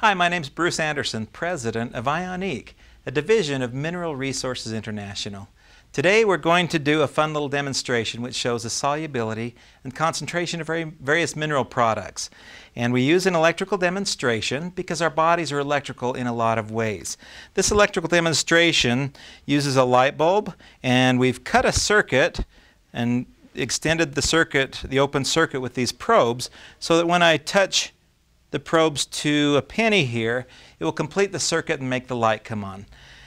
Hi, my name is Bruce Anderson, President of Ionique, a division of Mineral Resources International. Today we're going to do a fun little demonstration which shows the solubility and concentration of various mineral products. And we use an electrical demonstration because our bodies are electrical in a lot of ways. This electrical demonstration uses a light bulb, and we've cut a circuit and extended the circuit, the open circuit, with these probes so that when I touch the probes to a penny here, it will complete the circuit and make the light come on.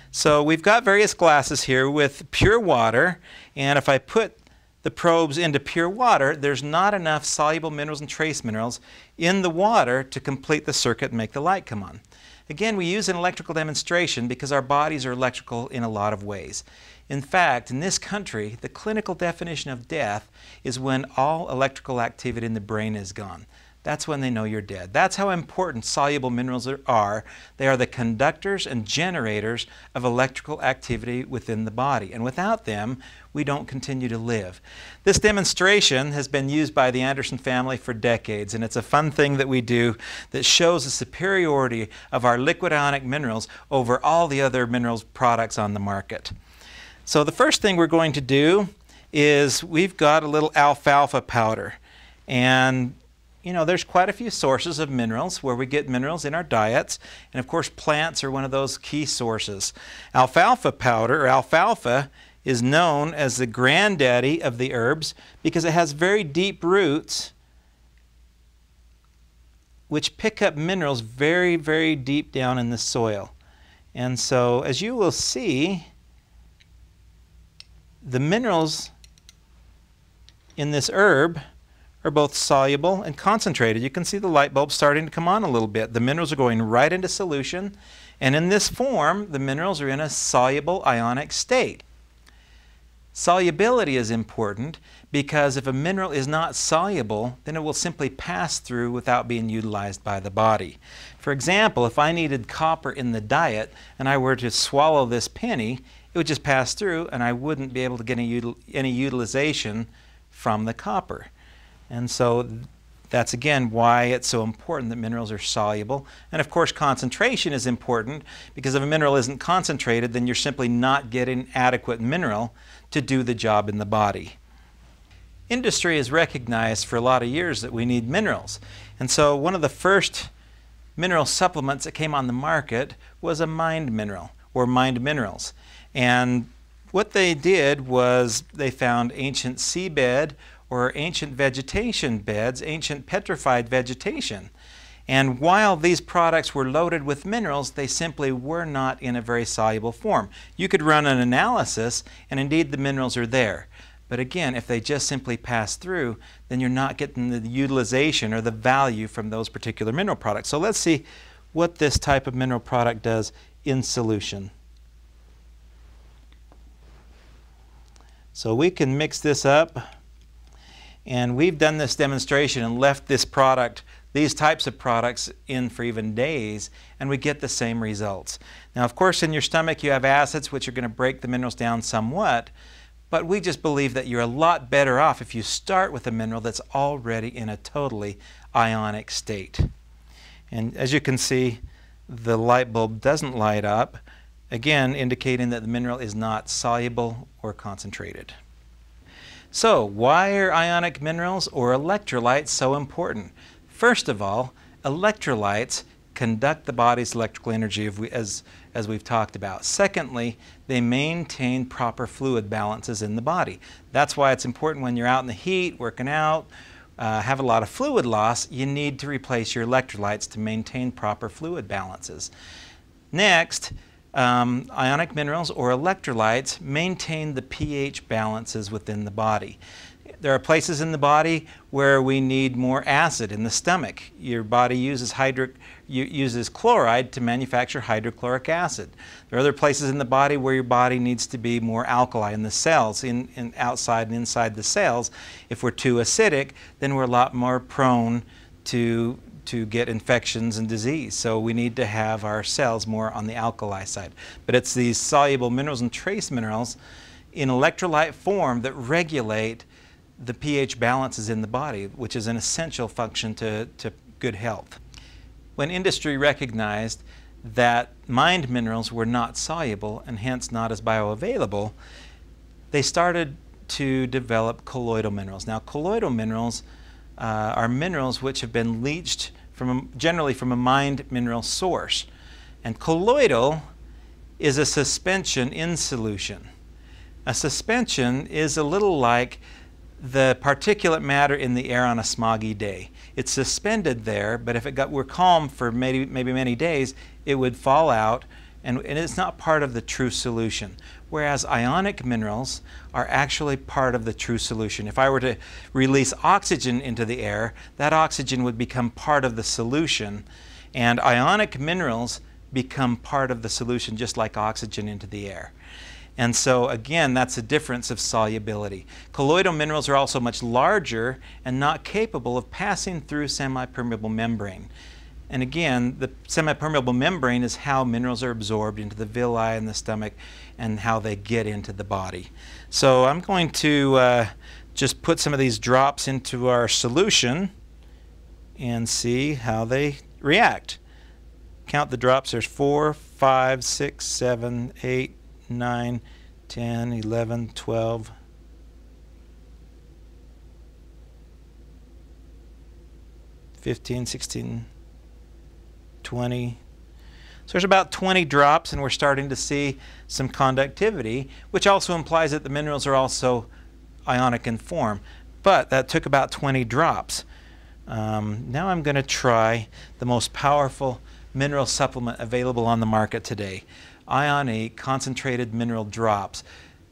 So we've got various glasses here with pure water, and if I put the probes into pure water, there's not enough soluble minerals and trace minerals in the water to complete the circuit and make the light come on. Again, we use an electrical demonstration because our bodies are electrical in a lot of ways. In fact, in this country, the clinical definition of death is when all electrical activity in the brain is gone. That's when they know you're dead. That's how important soluble minerals are. They are the conductors and generators of electrical activity within the body. And without them, we don't continue to live. This demonstration has been used by the Anderson family for decades, and it's a fun thing that we do that shows the superiority of our liquid ionic minerals over all the other minerals products on the market. So the first thing we're going to do is we've got a little alfalfa powder. And you know, there's quite a few sources of minerals where we get minerals in our diets, and of course plants are one of those key sources. Alfalfa powder, or alfalfa, is known as the granddaddy of the herbs because it has very deep roots which pick up minerals very, very deep down in the soil. And so, as you will see, the minerals in this herb are both soluble and concentrated. You can see the light bulb starting to come on a little bit. The minerals are going right into solution, and in this form the minerals are in a soluble ionic state. Solubility is important because if a mineral is not soluble, then it will simply pass through without being utilized by the body. For example, if I needed copper in the diet and I were to swallow this penny, it would just pass through and I wouldn't be able to get any utilization from the copper. And so that's again why it's so important that minerals are soluble. And of course concentration is important because if a mineral isn't concentrated, then you're simply not getting adequate mineral to do the job in the body. Industry has recognized for a lot of years that we need minerals. And so one of the first mineral supplements that came on the market was a mined mineral, or mined minerals. And what they did was they found ancient seabed or ancient vegetation beds, ancient petrified vegetation. And while these products were loaded with minerals, they simply were not in a very soluble form. You could run an analysis, and indeed the minerals are there. But again, if they just simply pass through, then you're not getting the utilization or the value from those particular mineral products. So let's see what this type of mineral product does in solution. So we can mix this up. And we've done this demonstration and left this product, these types of products, in for even days, and we get the same results. Now, of course, in your stomach you have acids which are going to break the minerals down somewhat, but we just believe that you're a lot better off if you start with a mineral that's already in a totally ionic state. And as you can see, the light bulb doesn't light up, again indicating that the mineral is not soluble or concentrated. So, why are ionic minerals or electrolytes so important? First of all, electrolytes conduct the body's electrical energy as we've talked about. Secondly, they maintain proper fluid balances in the body. That's why it's important when you're out in the heat, working out, have a lot of fluid loss, you need to replace your electrolytes to maintain proper fluid balances. Next, ionic minerals or electrolytes maintain the pH balances within the body. There are places in the body where we need more acid in the stomach. Your body uses chloride to manufacture hydrochloric acid. There are other places in the body where your body needs to be more alkali in the cells, outside and inside the cells. If we're too acidic, then we're a lot more prone to get infections and disease. So we need to have our cells more on the alkali side. But it's these soluble minerals and trace minerals in electrolyte form that regulate the pH balances in the body, which is an essential function to good health. when industry recognized that mined minerals were not soluble and hence not as bioavailable, they started to develop colloidal minerals. Now, colloidal minerals are minerals which have been leached generally from a mined mineral source. And colloidal is a suspension in solution. A suspension is a little like the particulate matter in the air on a smoggy day. It's suspended there, but if it were calm for maybe many days, it would fall out, and it's not part of the true solution. Whereas ionic minerals are actually part of the true solution. If I were to release oxygen into the air, that oxygen would become part of the solution, and ionic minerals become part of the solution just like oxygen into the air. And so again, that's a difference of solubility. Colloidal minerals are also much larger and not capable of passing through semi-permeable membrane. And again, the semi-permeable membrane is how minerals are absorbed into the villi and the stomach and how they get into the body. So I'm going to just put some of these drops into our solution and see how they react. Count the drops. There's 4, 5, 6, 7, 8, 9, 10, 11, 12, 15, 16, 20. So there's about 20 drops, and we're starting to see some conductivity, which also implies that the minerals are also ionic in form. But that took about 20 drops. Now I'm going to try the most powerful mineral supplement available on the market today. Ionique concentrated mineral drops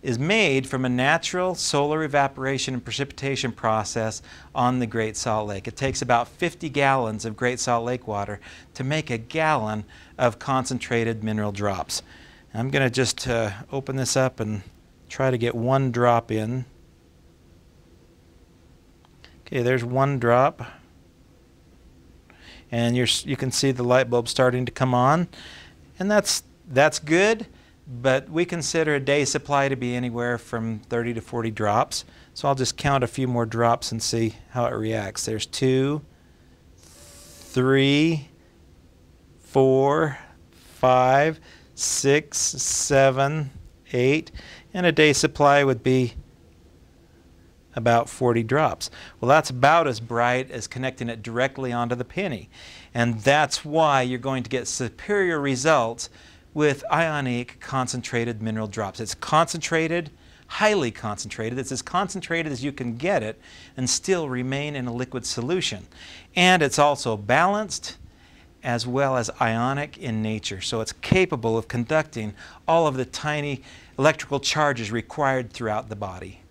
is made from a natural solar evaporation and precipitation process on the Great Salt Lake. It takes about 50 gallons of Great Salt Lake water to make a gallon of concentrated mineral drops. I'm going to just open this up and try to get one drop in. Okay, there's one drop. And you can see the light bulb starting to come on. And that's good, but we consider a day's supply to be anywhere from 30 to 40 drops. So I'll just count a few more drops and see how it reacts. There's 2, 3, 4, 5, 6, 7, 8, and a day's supply would be about 40 drops. Well, that's about as bright as connecting it directly onto the penny. And that's why you're going to get superior results with Ionique concentrated mineral drops. It's concentrated, highly concentrated. It's as concentrated as you can get it and still remain in a liquid solution. And it's also balanced as well as ionic in nature. So it's capable of conducting all of the tiny electrical charges required throughout the body.